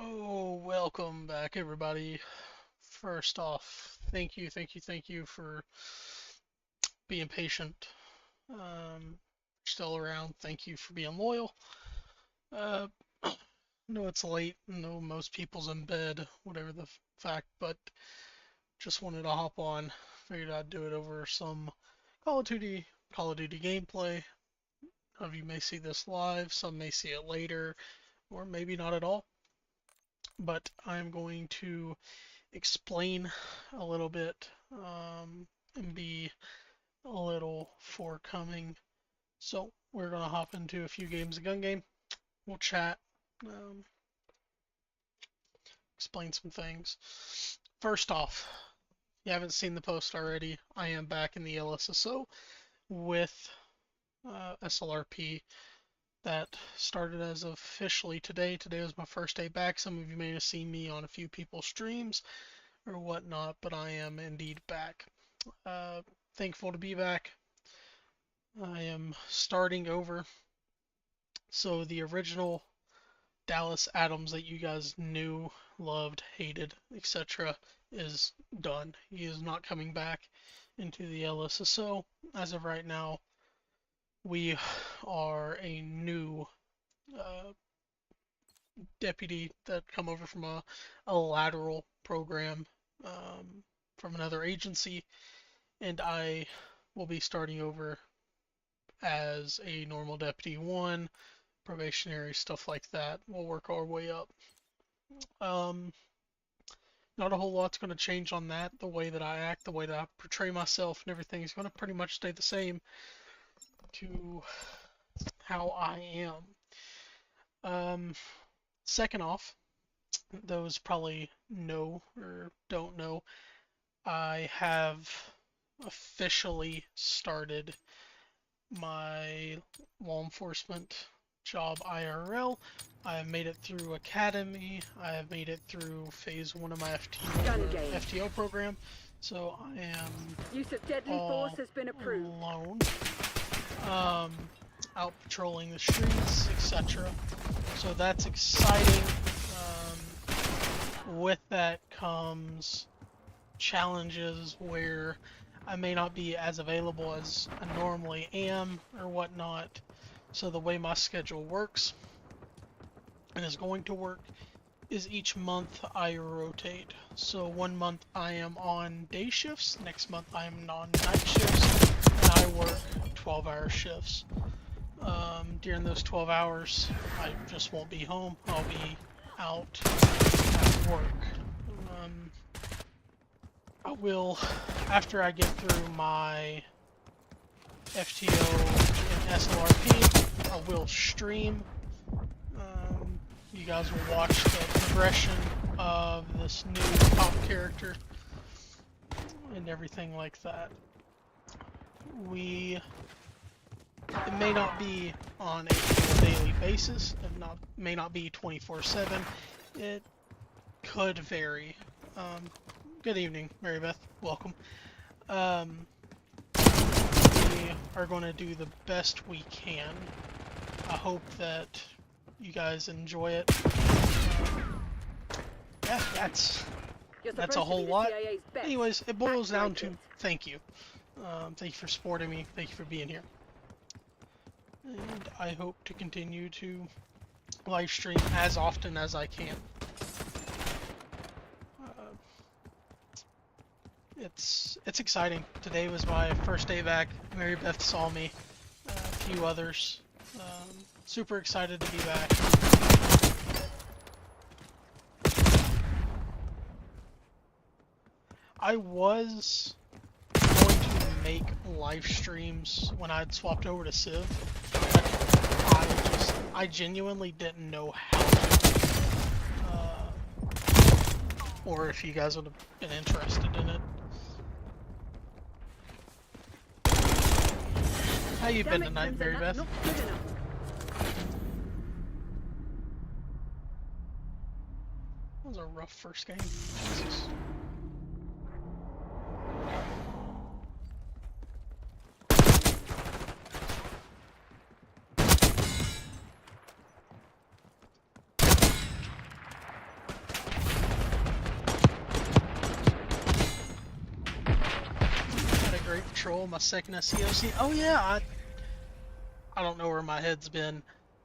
Oh, welcome back, everybody. First off, thank you for being patient. Still around. Thank you for being loyal. Uh, know it's late. Know most people's in bed, whatever the fact, but just wanted to hop on. Figured I'd do it over some Call of Duty, Call of Duty gameplay. Some of you may see this live, some may see it later, or maybe not at all. But I'm going to explain a little bit and be a little forthcoming. So we're gonna hop into a few games of gun game. We'll chat, um, explain some things. First off, if you haven't seen the post already, I am back in the LSSO with SLRP. That started as officially today. Today was my first day back. Some of you may have seen me on a few people's streams or whatnot, but I am indeed back. Thankful to be back. I am starting over. So the original Dallas Adams that you guys knew, loved, hated, etc. is done. He is not coming back into the LSSO. As of right now, we are a new deputy that come over from a lateral program from another agency, and I will be starting over as a normal deputy 1, probationary, stuff like that. We'll work our way up. Not a whole lot's going to change on that. The way that I act, the way that I portray myself and everything is going to pretty much stay the same to how I am. Second off, those probably know or don't know, I have officially started my law enforcement job IRL. I have made it through academy. I have made it through phase 1 of my FTO program. So I am use of deadly force has been approved. Alone, out patrolling the streets, etc. So that's exciting. With that comes challenges where I may not be as available as I normally am or whatnot. So the way my schedule works and is going to work is each month I rotate. So one month I am on day shifts, next month I am on night shifts, and I work 12-hour shifts. During those 12 hours, I just won't be home. I'll be out at work. I will, after I get through my FTO and SLRP, I will stream. You guys will watch the progression of this new top character and everything like that. It may not be on a daily basis, may not be 24/7. It could vary. Good evening, Mary Beth. Welcome. We are going to do the best we can. I hope that you guys enjoy it. Yeah, that's a whole lot. Anyways, it boils down to thank you. Thank you for supporting me. Thank you for being here. And I hope to continue to live stream as often as I can. It's exciting. Today was my first day back. Mary Beth saw me, a few others. Super excited to be back. I was going to make live streams when I'd swapped over to Civ, but I genuinely didn't know how to, or if you guys would have been interested in it. How you been tonight, Mary Beth? That was a rough first game. Jesus. Patrol, my second SCOC. Oh yeah, I don't know where my head's been.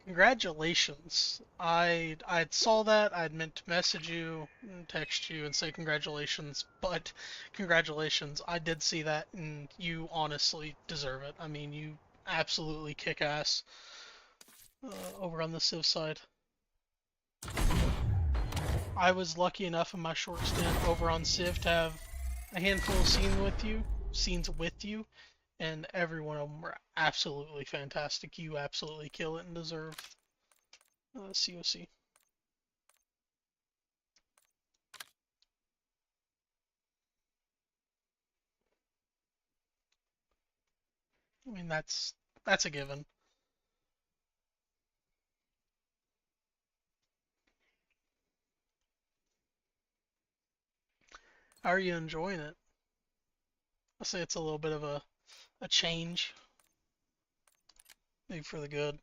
Congratulations. I saw that. I'd meant to message you, and text you, and say congratulations. But congratulations. I did see that, and you honestly deserve it. I mean, you absolutely kick ass over on the Civ side. I was lucky enough in my short stint over on Civ to have a handful of scenes with you, and every one of them were absolutely fantastic. You absolutely kill it and deserve COC. I mean, that's a given. How are you enjoying it? I say it's a little bit of a change, maybe for the good.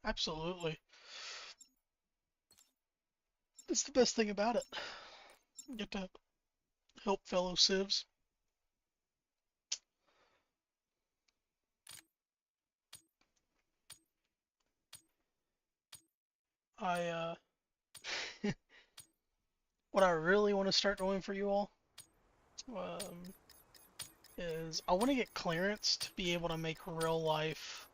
Absolutely. It's the best thing about it. You get to help fellow civs. I what I really want to start doing for you all um, is I want to get clearance to be able to make real life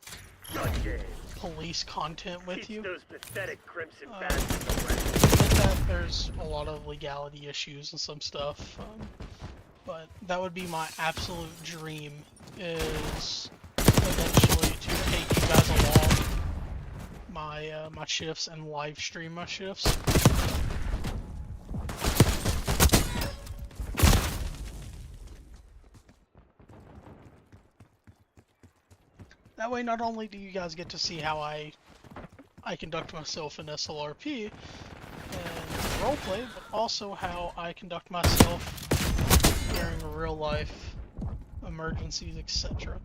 police content with you. Those pathetic crimson With that, there's a lot of legality issues and some stuff, but that would be my absolute dream, is eventually to take you guys along my shifts and live stream my shifts. That way, not only do you guys get to see how I conduct myself in SLRP and roleplay, but also how I conduct myself during real life emergencies, etc.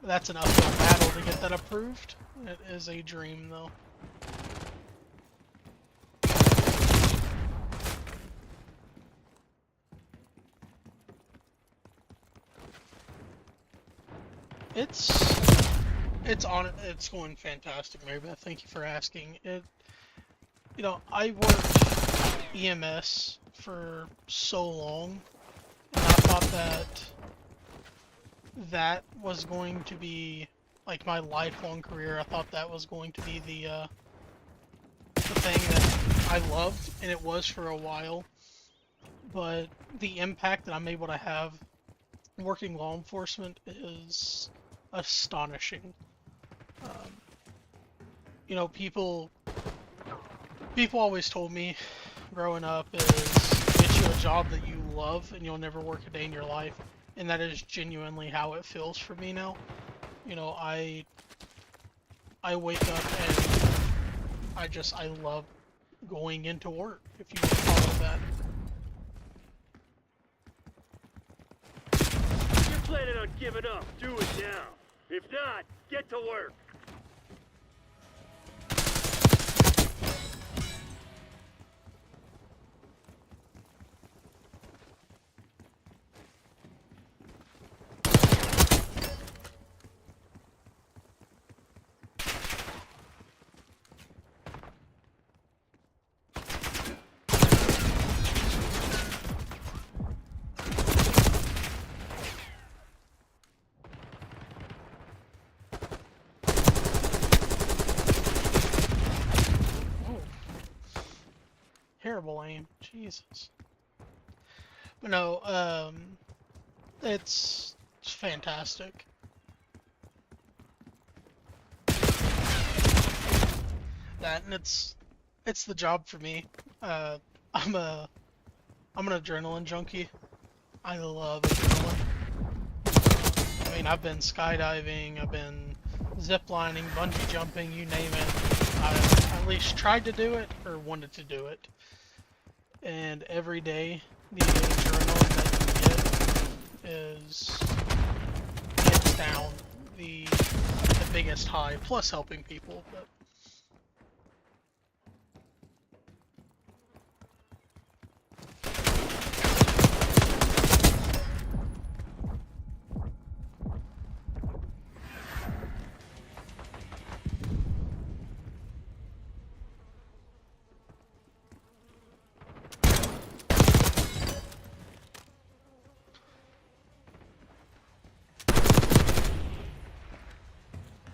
That's an uphill battle to get that approved. It is a dream, though. It's going fantastic, Mary Beth. Thank you for asking. I worked EMS for so long, and I thought that was going to be like my lifelong career. I thought that was going to be the thing that I loved, and it was for a while. But the impact that I'm able to have working law enforcement is astonishing. People always told me growing up is get you a job that you love and you'll never work a day in your life, and that is genuinely how it feels for me now. I wake up and I love going into work, if you would call it that. If you're planning on giving up, do it now. If not, get to work. Terrible aim, Jesus. But no, it's fantastic. that, and it's the job for me. I'm an adrenaline junkie. I love adrenaline. I mean, I've been skydiving, I've been ziplining, bungee jumping, you name it. I've at least tried to do it or wanted to do it. And every day, the adrenaline that you get is hands down the biggest high, plus helping people. But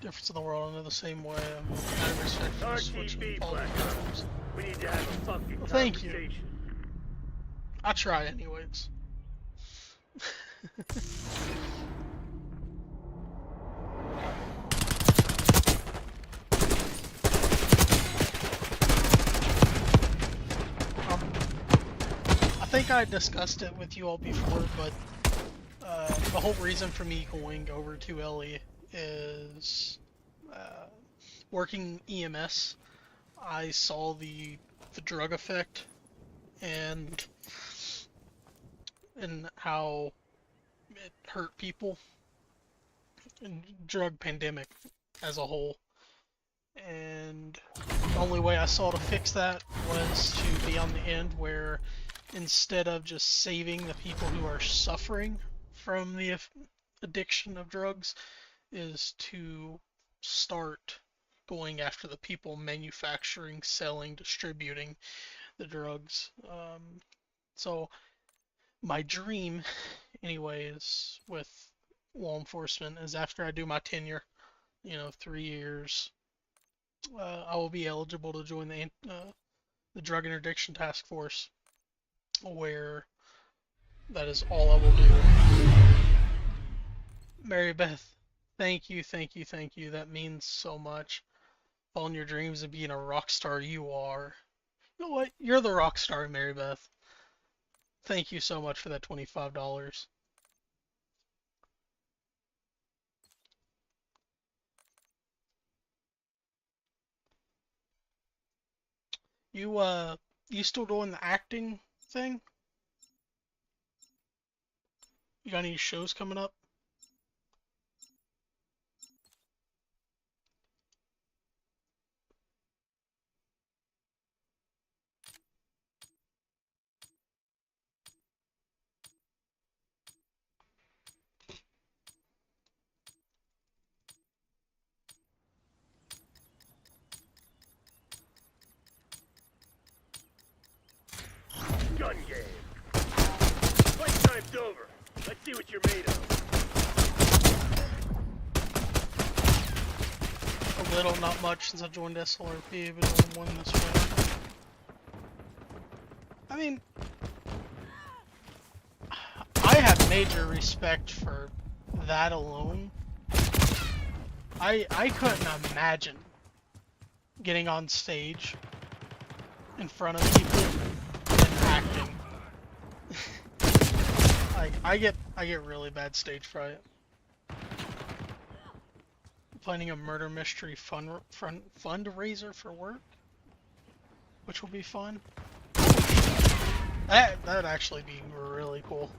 difference in the world, I know the same way. I respect for switching RTB politics. Black. We need to have a fucking Well, thank you. conversation. I try anyways. I think I discussed it with you all before, but the whole reason for me going over to Ellie is working EMS. I saw the drug effect and how it hurt people, and drug pandemic as a whole. And the only way I saw to fix that was to be on the end where instead of just saving the people who are suffering from the addiction of drugs, is to start going after the people manufacturing, selling, distributing the drugs. So my dream, anyways, with law enforcement is after I do my tenure, 3 years, I will be eligible to join the Drug Interdiction Task Force, where that is all I will do. Mary Beth, thank you. That means so much. Following your dreams and being a rock star you are. You know what? You're the rock star, Mary Beth. Thank you so much for that $25. You still doing the acting thing? You got any shows coming up? Gun game. Fight time's over. Let's see what you're made of. A little, not much, since I joined SLRP, but only one this winter. I mean, I have major respect for that alone. I couldn't imagine getting on stage in front of people and acting. I get really bad stage fright. Planning a murder mystery fundraiser for work, which will be fun. That'd actually be really cool.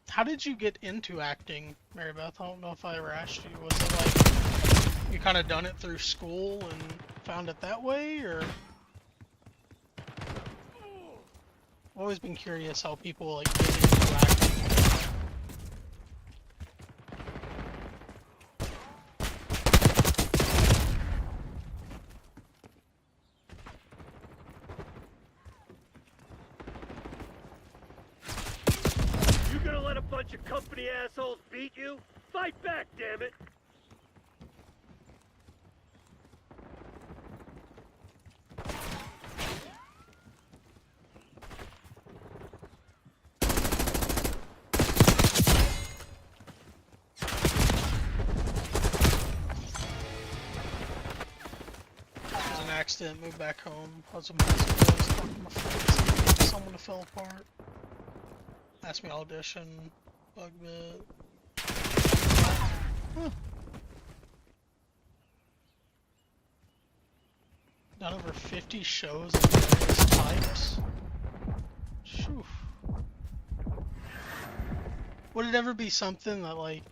How did you get into acting, Mary Beth? I don't know if I ever asked you. Was it like you kind of done it through school and found it that way, or? I've always been curious how people like get into acting. the assholes beat you? Fight back, damn it! Accident, moved back home. I was talking to my friends. Someone fell apart. Asked me to audition. Bug bit. Huh. Done over 50 shows of various types. Shoo. Would it ever be something that like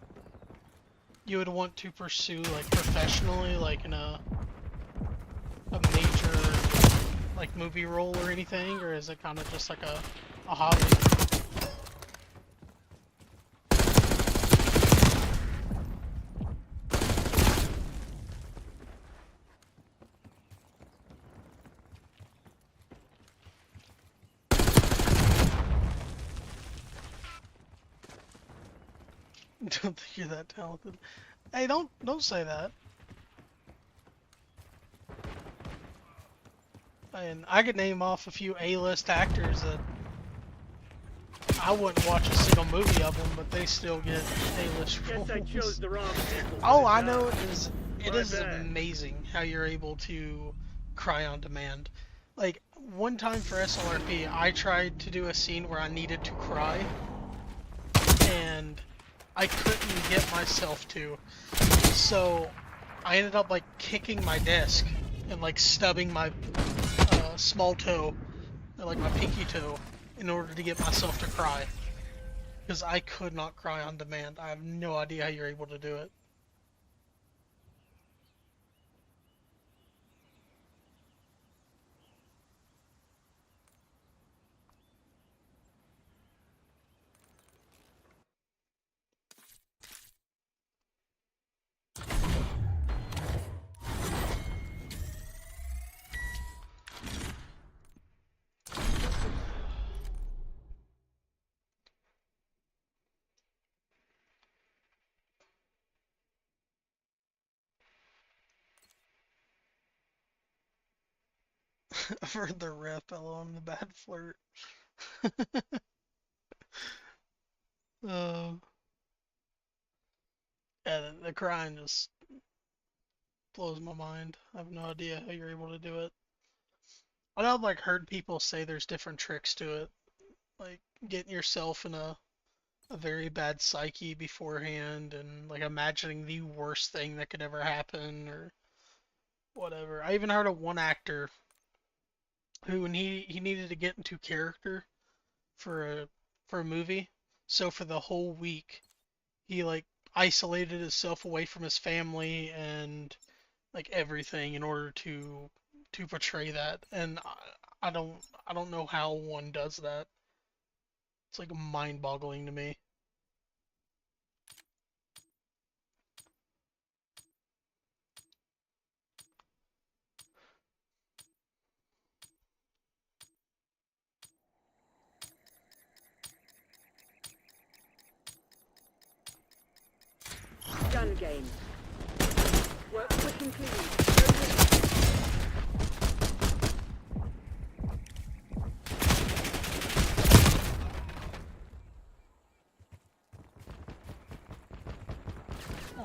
you would want to pursue like professionally, like in a major like movie role or anything, or is it kind of just like a hobby? Don't think you're that talented. Hey, don't say that. And I could name off a few A-list actors that I wouldn't watch a single movie of them, but they still get A-list roles. Guess I chose the wrong people. Oh, I know it is. It is amazing how you're able to cry on demand. Like one time for SLRP, I tried to do a scene where I needed to cry, and I couldn't get myself to. So I ended up like kicking my desk and like stubbing my small toe, or like my pinky toe, in order to get myself to cry. Because I could not cry on demand. I have no idea how you're able to do it. I've heard the rep, I'm the bad flirt. uh, yeah, the crying just blows my mind. I have no idea how you're able to do it. I know I've like heard people say there's different tricks to it, like getting yourself in a very bad psyche beforehand and like imagining the worst thing that could ever happen or whatever. I even heard of one actor who, when he needed to get into character for a movie, so for the whole week he like isolated himself away from his family and like everything in order to portray that. And I don't know how one does that. It's like mind-boggling to me. Gun game. Work quick and clean.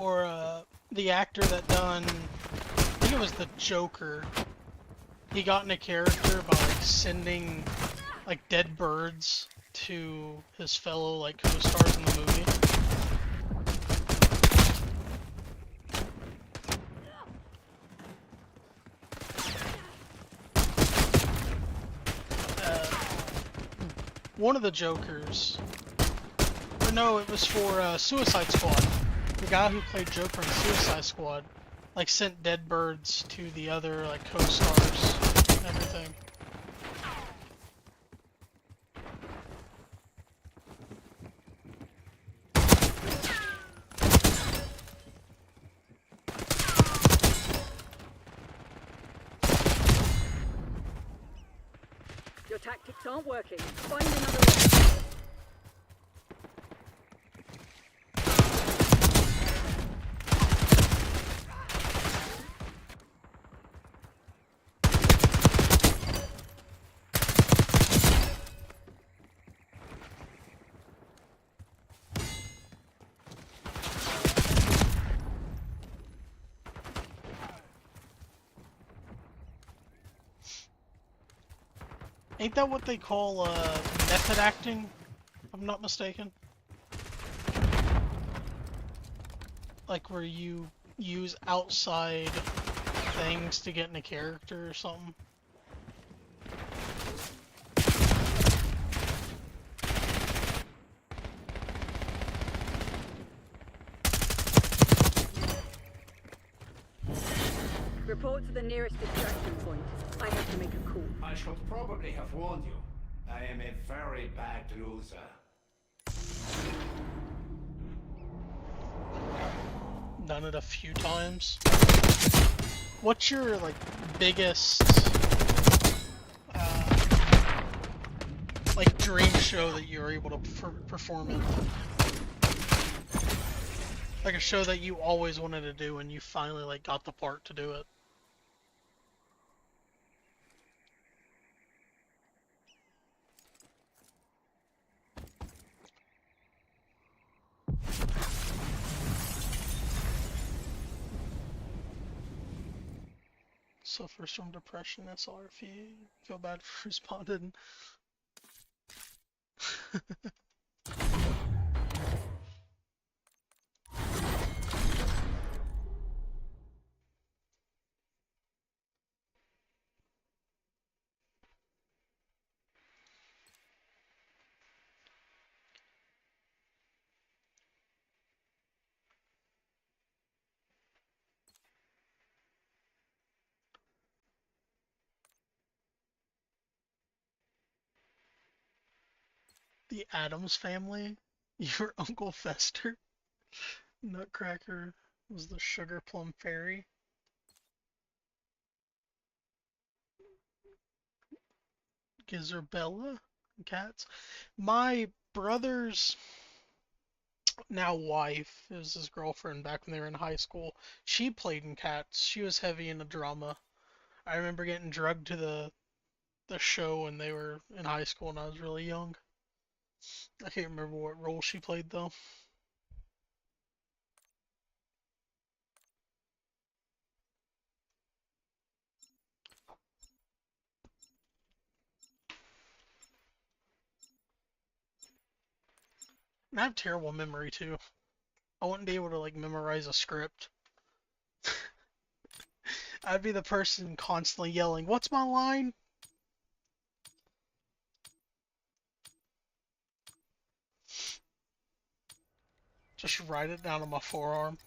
Or the actor that done, I think it was the Joker. He got in a character by like sending like dead birds to his fellow like co-stars in the movie. One of the Jokers, or no, it was for Suicide Squad. The guy who played Joker in Suicide Squad, like, sent dead birds to the other, like, co-stars and everything. Your tactics aren't working. Find another way. Ain't that what they call method acting? If I'm not mistaken. Like where you use outside things to get in a character or something. Report to the nearest distraction point. I have to make a call. I should probably have warned you. I am a very bad loser. Done it a few times. What's your like biggest like dream show that you were able to perform in? Like a show that you always wanted to do and you finally like got the part to do it. Suffers from depression, SRF. Feel bad for responding. The Addams Family? Your Uncle Fester? Nutcracker was the Sugar Plum Fairy? Gizzarbella? Cats? My brother's now wife, it was his girlfriend back when they were in high school. She played in Cats. She was heavy into drama. I remember getting drugged to the show when they were in high school and I was really young. I can't remember what role she played though. And I have terrible memory too. I wouldn't be able to like memorize a script. I'd be the person constantly yelling, "What's my line?" Just write it down on my forearm.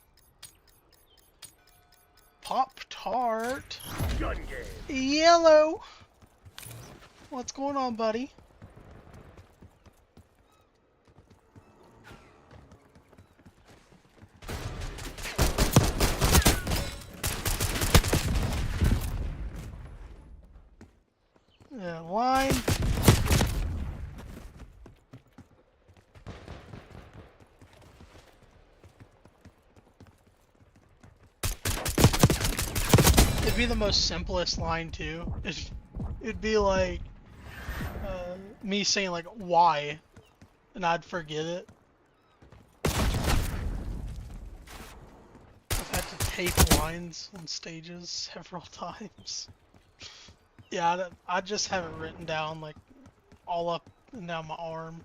Pop-Tart. Gun game. Yellow. What's going on, buddy? Yeah, line. It'd be the most simplest line too. It'd be like me saying like why, and I'd forget it. I've had to tape lines on stages several times. Yeah, I just have it written down like all up and down my arm.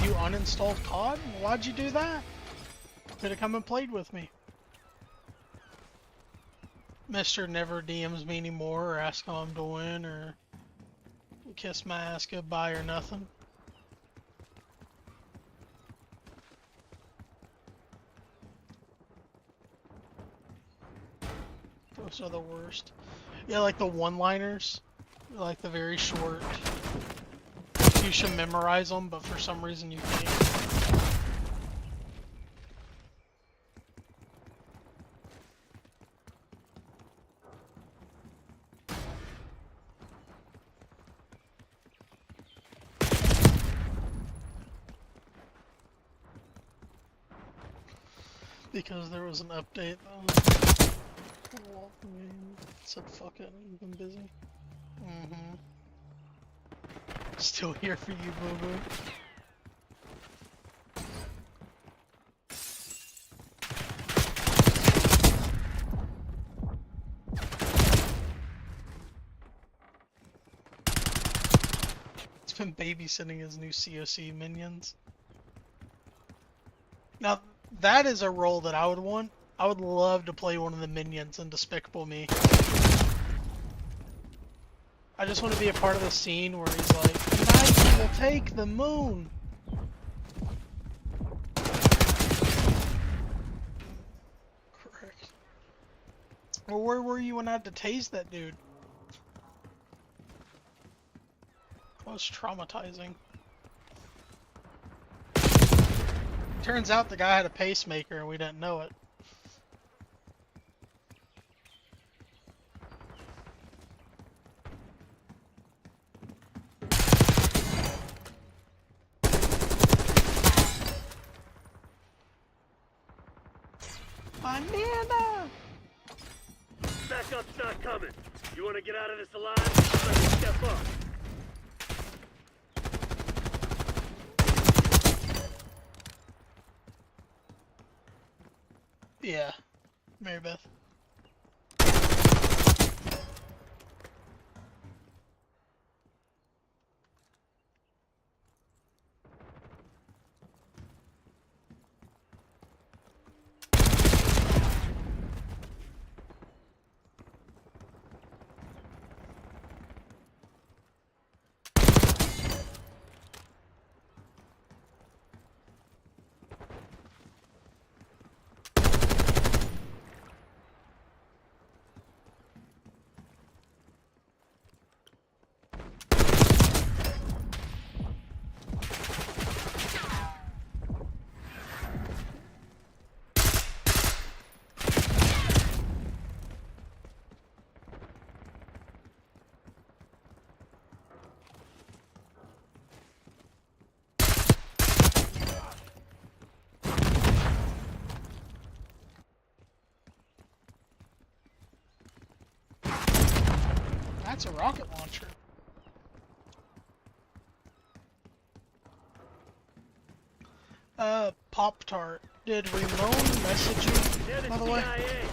You uninstalled COD? Why'd you do that? Could have come and played with me. Mister never DMs me anymore or asks how I'm doing or kiss my ass goodbye or nothing. Those are the worst. Yeah, like the one-liners, like the very short. You should memorize them, but for some reason you can't. Because there was an update that said fuck it, I've been busy. Still here for you, boo boo. been babysitting his new COC minions. Now, that is a role that I would want. I would love to play one of the minions in Despicable Me. I just want to be a part of the scene where he's like, "Nike will take the moon." Correct. Well, where were you when I had to tase that dude? That was traumatizing. Turns out the guy had a pacemaker and we didn't know it. Banana! Backup's not coming. You want to get out of this alive? Let me step up. Yeah, Mary Beth. That's a rocket launcher. Pop-Tart. Did Ramon message They're you, the by the way? CIA. You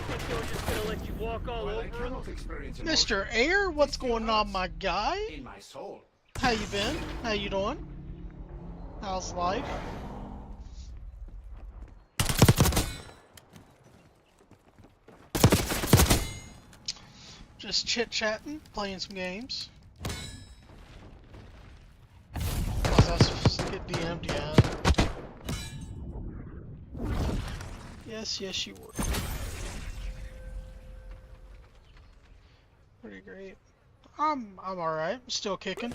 think they were just gonna let you walk all While I over them? cannot experience Mr. emotion, Air, what's it still going on, hurts my guy? in my soul. How you been? How you doing? How's life? Just chit-chatting, playing some games. Was I supposed to get DM'd? Yeah. Yes, you were. Pretty great. I'm alright. Still kicking.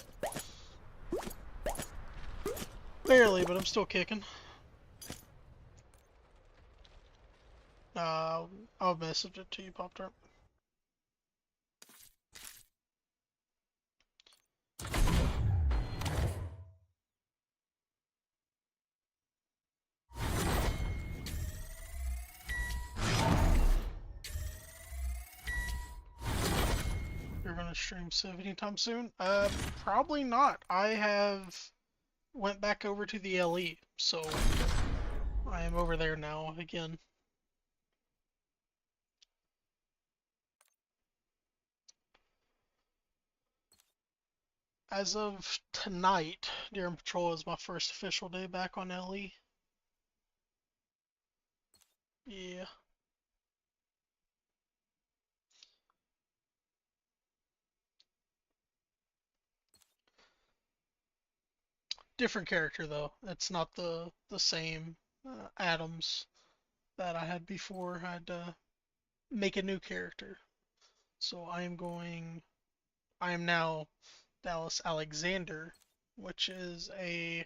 Barely, but I'm still kicking. I'll message it to you, Pop-Tart. You're gonna stream Civ anytime soon? Probably not. I have went back over to the LE, so I am over there now again. As of tonight, Daring Patrol is my first official day back on LE. Yeah. Different character though. It's not the same Adams that I had before. I had to make a new character. So I am now Dallas Alexander, which is a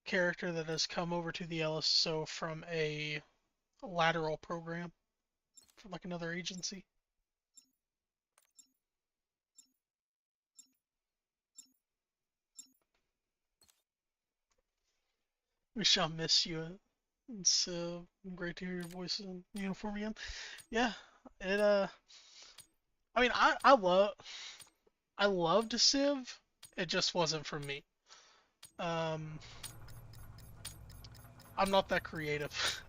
character that has come over to the LSO from a lateral program from like another agency. We shall miss you. It's great to hear your voice in uniform again. Yeah, it I mean I loved Civ. It just wasn't for me. I'm not that creative.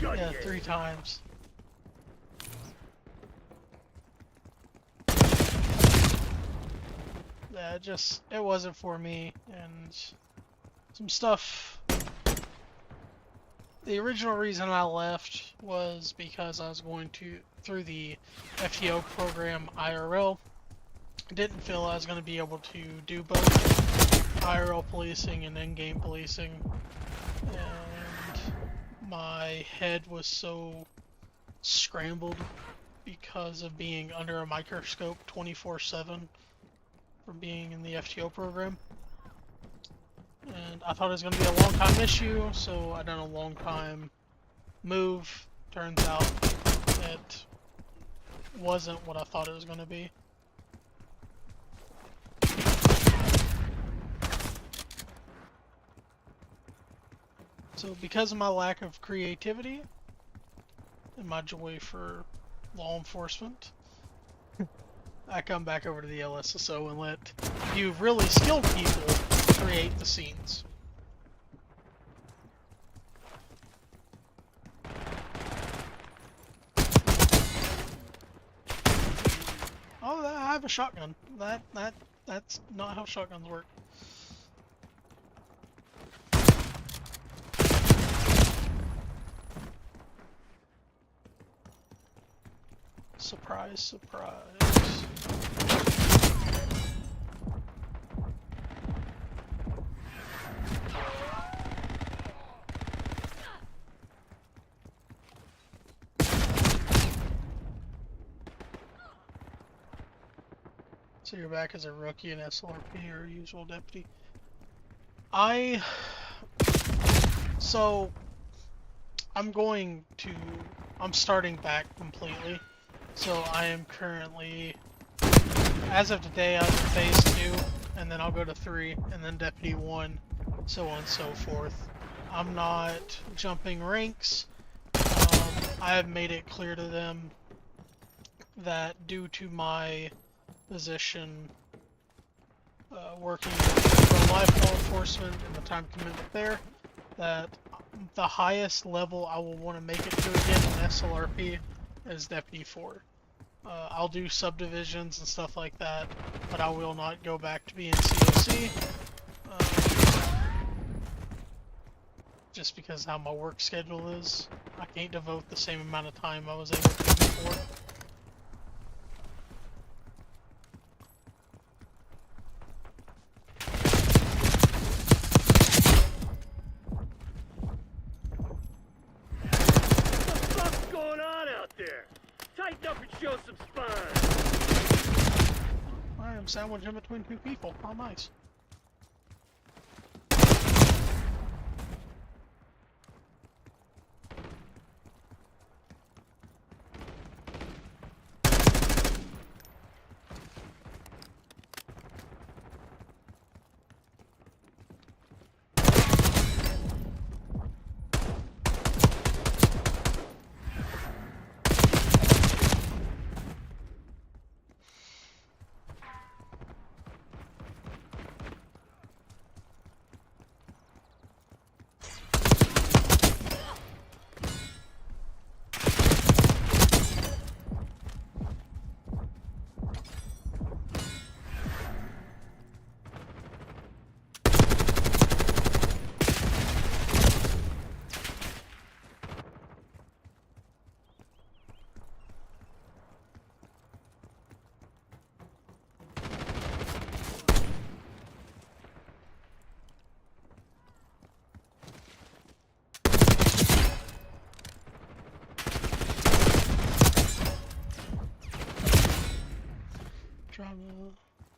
Gun Yeah, game. 3 times. it wasn't for me, and some stuff. The original reason I left was because I was going through the FTO program IRL. I didn't feel I was going to be able to do both IRL policing and in-game policing, and my head was so scrambled because of being under a microscope 24/7 from being in the FTO program. And I thought it was going to be a long time issue, so I done a long time move. Turns out it wasn't what I thought it was going to be. So because of my lack of creativity and my joy for law enforcement, I come back over to the LSSO and let you really skilled people create the scenes. Oh, I have a shotgun. That's not how shotguns work. Surprise, surprise. So you're back as a rookie in SLRP or usual deputy. So I'm starting back completely. So I am currently, as of today, I'm in phase 2, and then I'll go to 3, and then deputy 1, so on and so forth. I'm not jumping ranks. I have made it clear to them that due to my position working with real-life law enforcement and the time commitment there, that the highest level I will want to make it to again in SLRP is Deputy 4. I'll do subdivisions and stuff like that, but I will not go back to being COC. Just because how my work schedule is. I can't devote the same amount of time I was able to before. Tighten up and show some spine. I am sandwiched in between two people. How nice.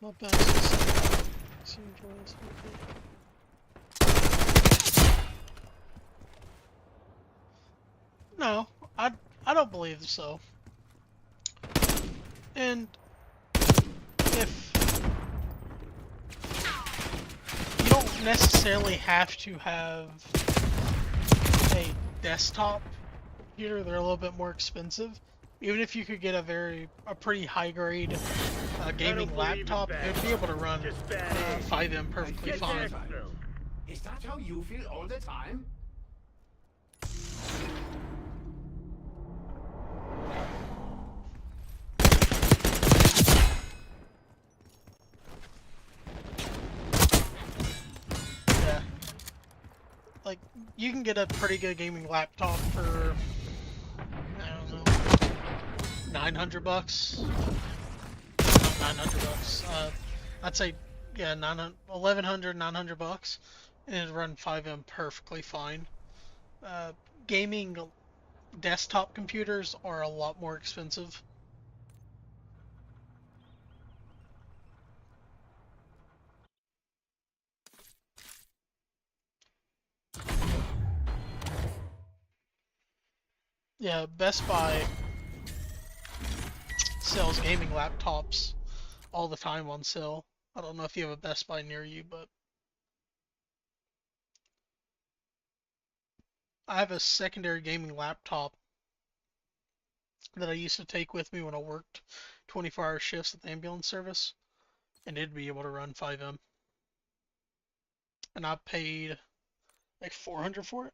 My best is No, I don't believe so. And if you don't necessarily have to have a desktop computer, they're a little bit more expensive. Even if you could get a pretty high grade gaming laptop, it would be able to run FiveM perfectly fine. Is that how you feel all the time? like, you can get a pretty good gaming laptop for, I don't know, 900 bucks. Not 900 bucks. I'd say, yeah, 1100, 900 bucks, and it'd run 5M perfectly fine. Gaming desktop computers are a lot more expensive. Yeah, Best Buy sells gaming laptops all the time on sale. I don't know if you have a Best Buy near you, but I have a secondary gaming laptop that I used to take with me when I worked 24-hour shifts at the ambulance service, and it'd be able to run 5M. And I paid like 400 for it.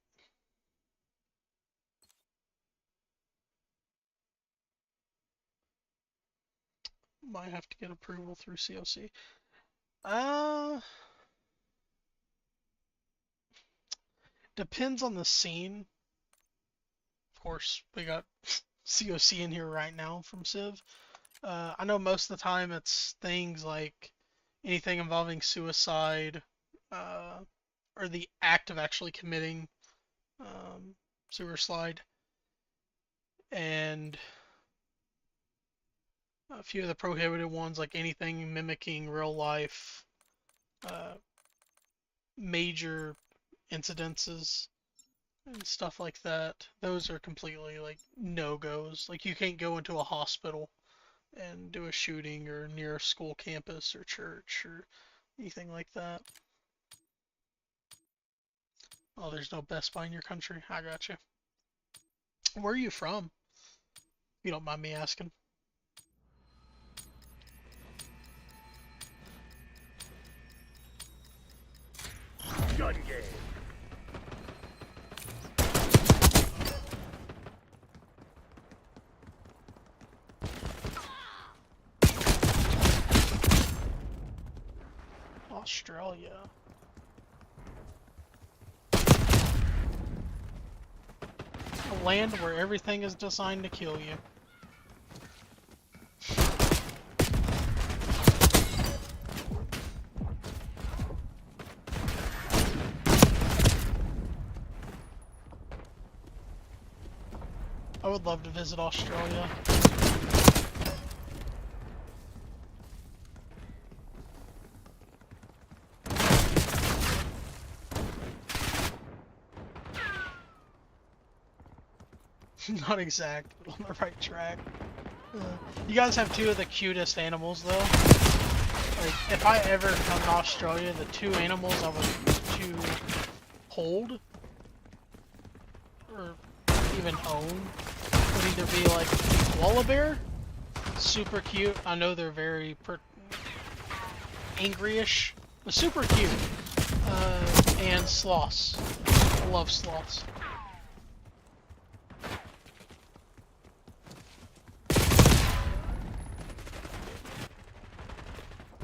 Might have to get approval through COC. Depends on the scene. Of course, we got COC in here right now from Civ. I know most of the time it's things like anything involving suicide, or the act of actually committing suicide, and a few of the prohibited ones like anything mimicking real life, major incidences and stuff like that. Those are completely like no-goes. Like you can't go into a hospital and do a shooting or near a school campus or church or anything like that. Oh, there's no Best Buy in your country? I gotcha. Where are you from? If you don't mind me asking. Gun game. Australia. A land where everything is designed to kill you. I would love to visit Australia. Not exact, but on the right track. You guys have two of the cutest animals, though. Like, if I ever come to Australia, the two animals I would to hold, or even own, would either be like koala bear, super cute. I know they're very angry-ish, but super cute. And sloths. I love sloths.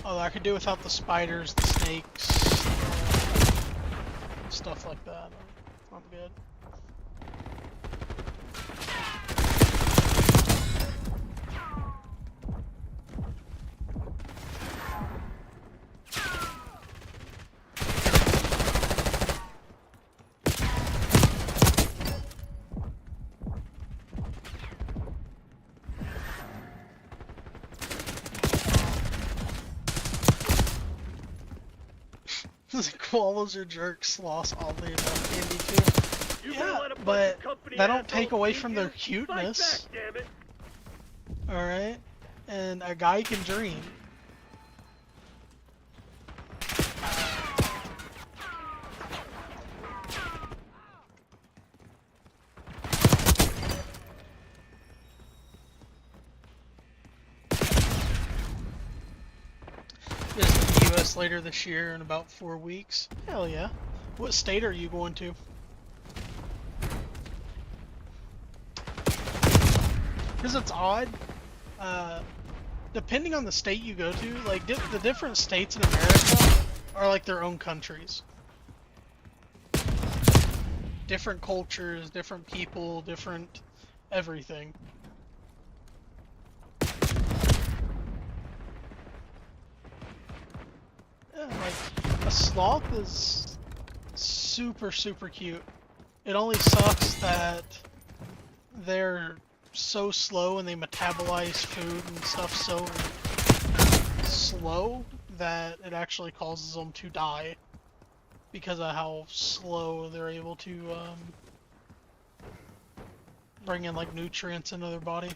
Oh, I could do without the spiders, the snakes, stuff like that. I'm good. Koalas are jerks, sloths, oddly enough, can be too. Yeah, but that don't take away from their cuteness. Alright? And a guy can dream. Later this year in about 4 weeks. Hell yeah. What state are you going to? Because it's odd. Depending on the state you go to, like the different states in America are like their own countries. different cultures, different people, different everything. Yeah, like, a sloth is super, super cute. It only sucks that they're so slow and they metabolize food and stuff so slow that it actually causes them to die because of how slow they're able to bring in like nutrients into their body.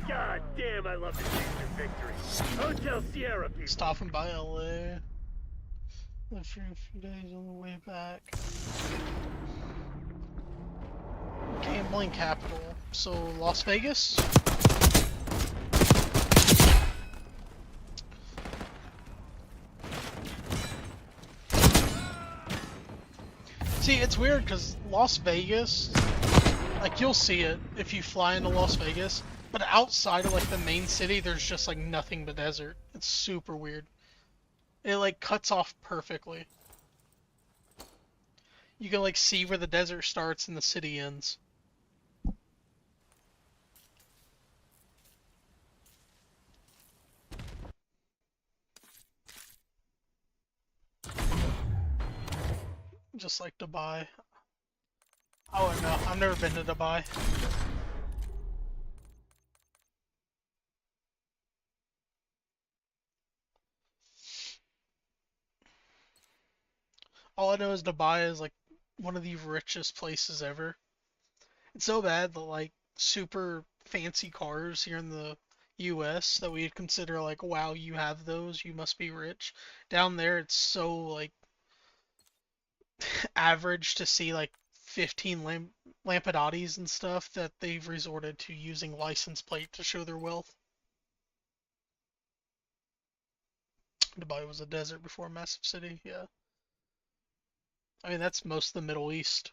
God damn, I love to chase your victory. Hotel Sierra, people. Stopping by LA. Lived for a few days on the way back. Gambling capital. So Las Vegas? See, it's weird because Las Vegas, like you'll see it if you fly into Las Vegas, but outside of like the main city, there's just like nothing but desert. It's super weird. It like cuts off perfectly. You can like see where the desert starts and the city ends. Just like Dubai. Oh no, I've never been to Dubai. All I know is Dubai is like one of the richest places ever. It's so bad that like super fancy cars here in the US that we'd consider like, wow, you have those, you must be rich. Down there it's so like average to see like 15 Lampadottis and stuff that they've resorted to using license plate to show their wealth. Dubai was a desert before a massive city, yeah. I mean, that's most of the Middle East.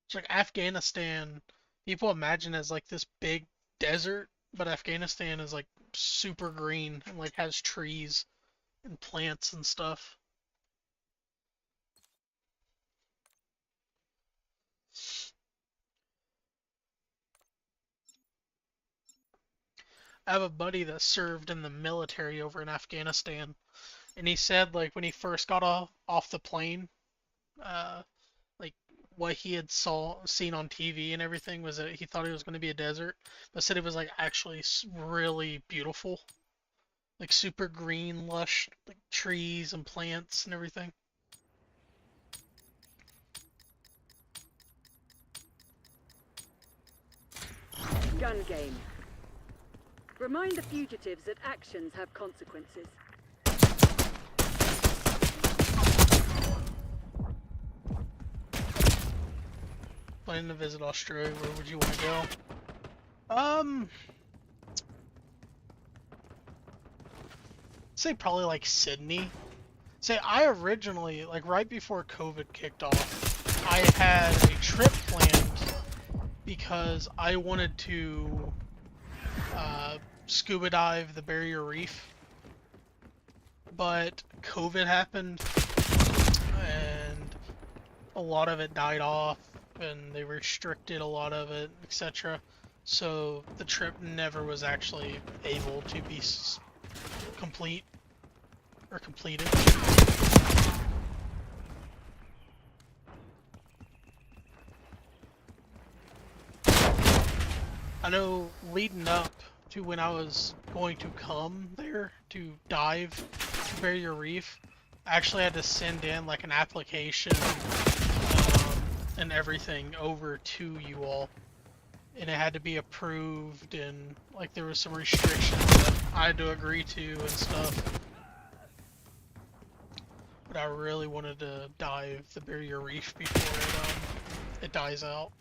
It's like Afghanistan, people imagine as like this big desert, but Afghanistan is like super green and like has trees and plants and stuff. I have a buddy that served in the military over in Afghanistan, and he said like when he first got off the plane, uh, like what he had seen on TV and everything was that he thought it was going to be a desert, but said it was like actually really beautiful, like super green, lush, like trees and plants and everything. Gun game. Remind the fugitives that actions have consequences. Planning to visit Australia, where would you want to go? Say probably like Sydney. Say I originally, like right before COVID kicked off, I had a trip planned because I wanted to scuba dive the Barrier Reef, but COVID happened and a lot of it died off and they restricted a lot of it, etc. So the trip never was actually able to be complete or completed. I know leading up to when I was going to come there to dive to Barrier Reef, I actually had to send in like an application and everything over to you all, and it had to be approved, and like there was some restrictions that I had to agree to and stuff. But I really wanted to dive the Barrier Reef before it dies out.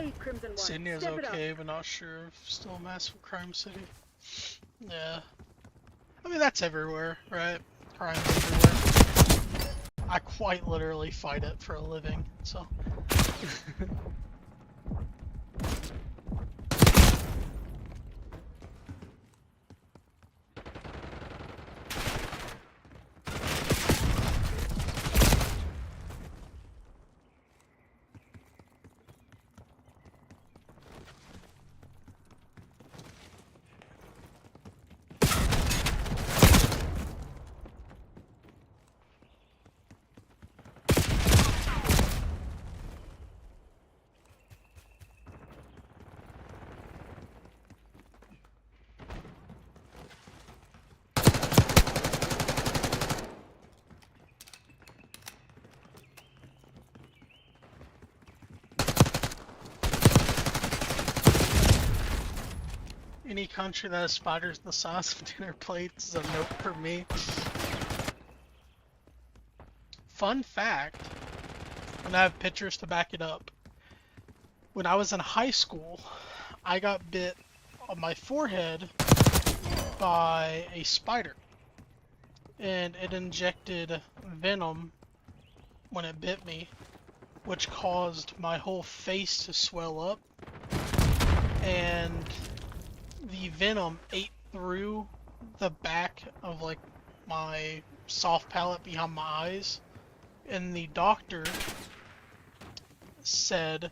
Brave Crimson One. Sydney is Step it up. okay, but not sure if still a massive crime city. Yeah. I mean, that's everywhere, right? Crime everywhere. I quite literally fight it for a living, so. Any country that has spiders the size of dinner plates is a note for me. Fun fact, and I have pictures to back it up. When I was in high school, I got bit on my forehead by a spider. And it injected venom when it bit me, which caused my whole face to swell up. And the venom ate through the back of like my soft palate behind my eyes, and the doctor said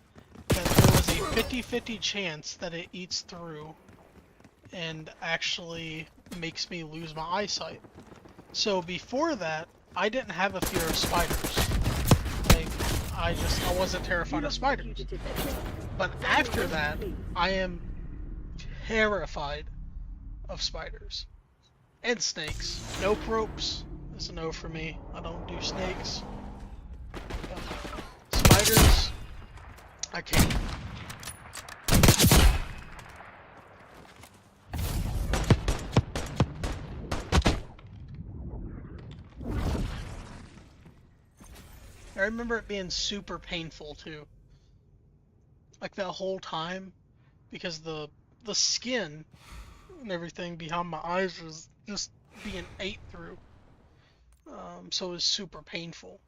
that there was a 50-50 chance that it eats through and actually makes me lose my eyesight. So before that, I didn't have a fear of spiders. Like, I wasn't terrified of spiders. But after that, I am terrified of spiders. And snakes. Nope ropes is a no for me. I don't do snakes. Spiders, I can't. I remember it being super painful too. Like that whole time, because the skin and everything behind my eyes was just being ate through. So it was super painful.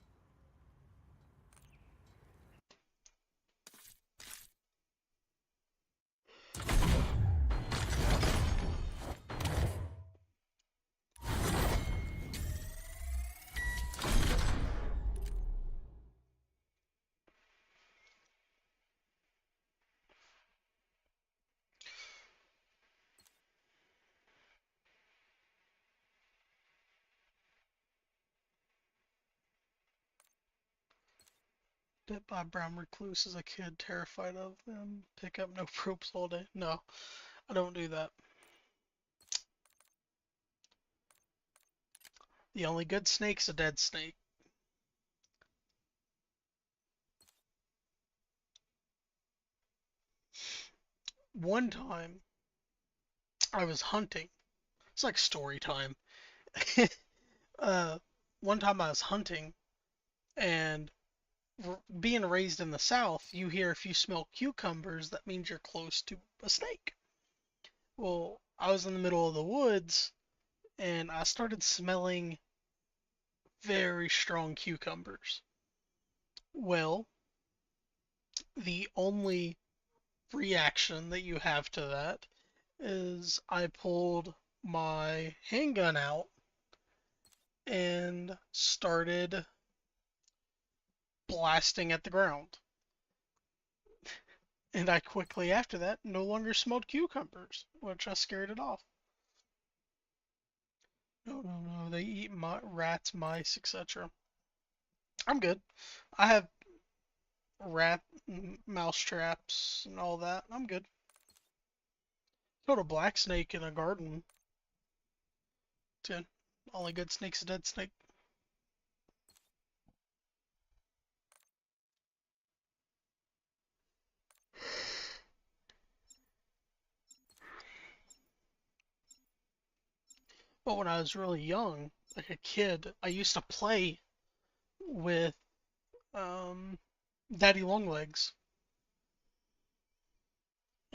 Bit by brown recluse as a kid, terrified of them. Pick up no ropes all day. No, I don't do that. The only good snake's a dead snake. One time, I was hunting. It's like story time. One time I was hunting, and being raised in the South, you hear if you smell cucumbers, that means you're close to a snake. Well, I was in the middle of the woods, and I started smelling very strong cucumbers. Well, the only reaction that you have to that is I pulled my handgun out and started blasting at the ground. And I quickly after that no longer smelled cucumbers, which I scared it off. No, they eat rats, mice, etc. I'm good. I have rat mouse traps and all that. I'm good. Killed a black snake in a garden. It's good. Only good snake's a dead snake. But when I was really young, like a kid, I used to play with Daddy Longlegs.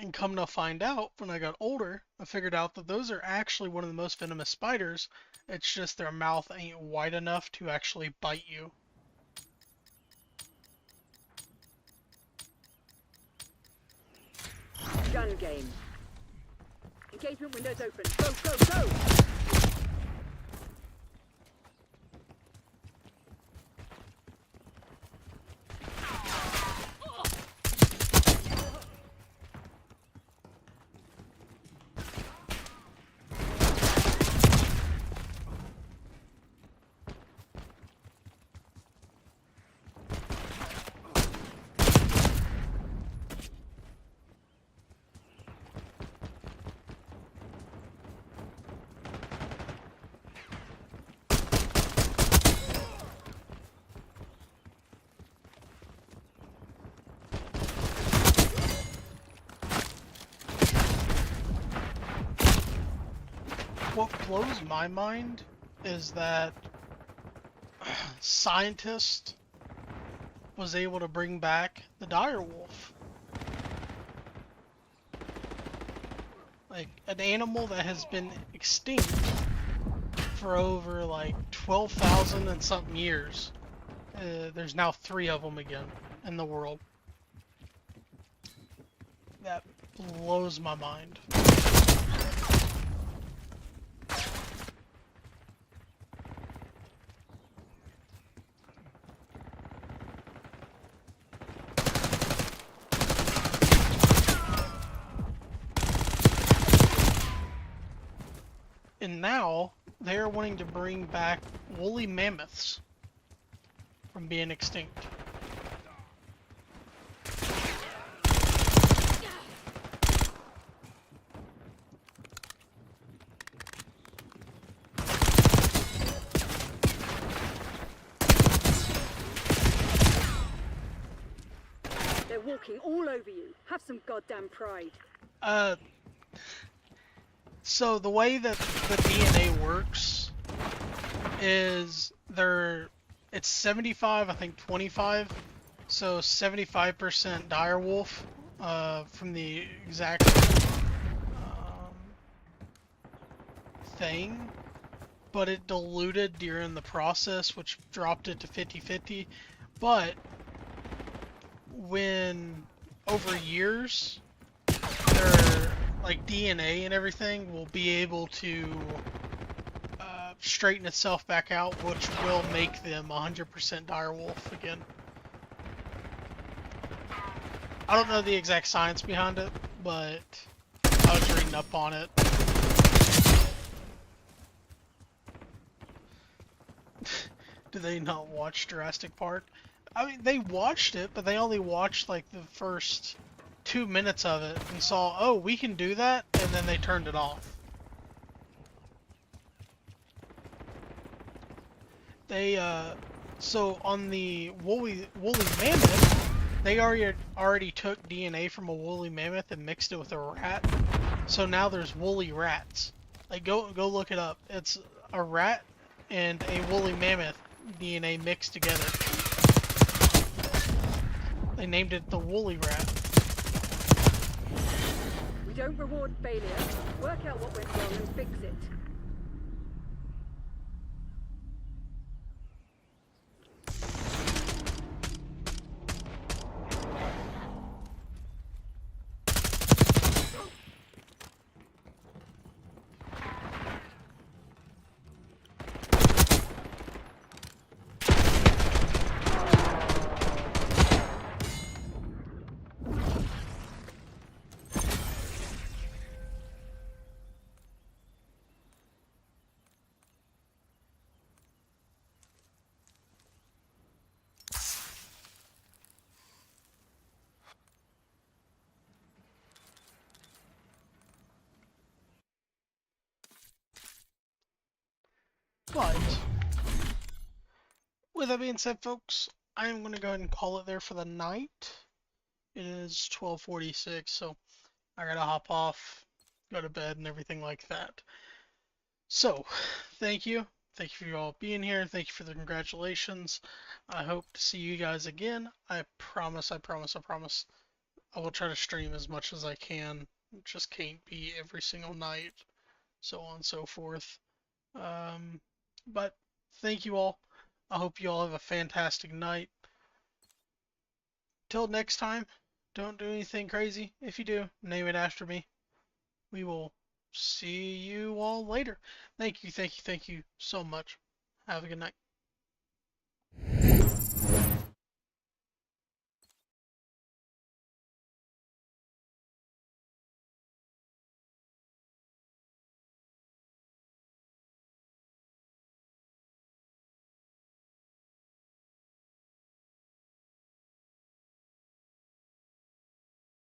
And come to find out, when I got older, I figured out that those are actually one of the most venomous spiders. It's just their mouth ain't wide enough to actually bite you. Gun game. Engagement windows open. Go, go, go! What blows my mind is that scientist was able to bring back the direwolf. Like, an animal that has been extinct for over like 12,000 and something years. There's now 3 of them again in the world. That blows my mind. And now they're wanting to bring back woolly mammoths from being extinct. They're walking all over you. Have some goddamn pride. So the way that the DNA works is it's 75, I think 25. So 75% direwolf from the exact thing, but it diluted during the process, which dropped it to 50-50. But when over years, their like DNA and everything will be able to straighten itself back out, which will make them 100% direwolf again. I don't know the exact science behind it, but I was reading up on it. Do they not watch Jurassic Park? I mean, they watched it, but they only watched like the first 2 minutes of it and saw, oh, we can do that, and then they turned it off. They, so on the woolly mammoth, they already took DNA from a woolly mammoth and mixed it with a rat. So now there's woolly rats. Like, go look it up. It's a rat and a woolly mammoth DNA mixed together. They named it the woolly rat. We don't reward failure. Work out what went wrong and fix it. But with that being said, folks, I am going to go ahead and call it there for the night. It is 12:46, so I gotta hop off, go to bed, and everything like that. So, thank you. Thank you for you all being here. Thank you for the congratulations. I hope to see you guys again. I promise, I will try to stream as much as I can. It just can't be every single night, so on and so forth. But thank you all. I hope you all have a fantastic night. Till next time, don't do anything crazy. If you do, name it after me. We will see you all later. Thank you so much. Have a good night.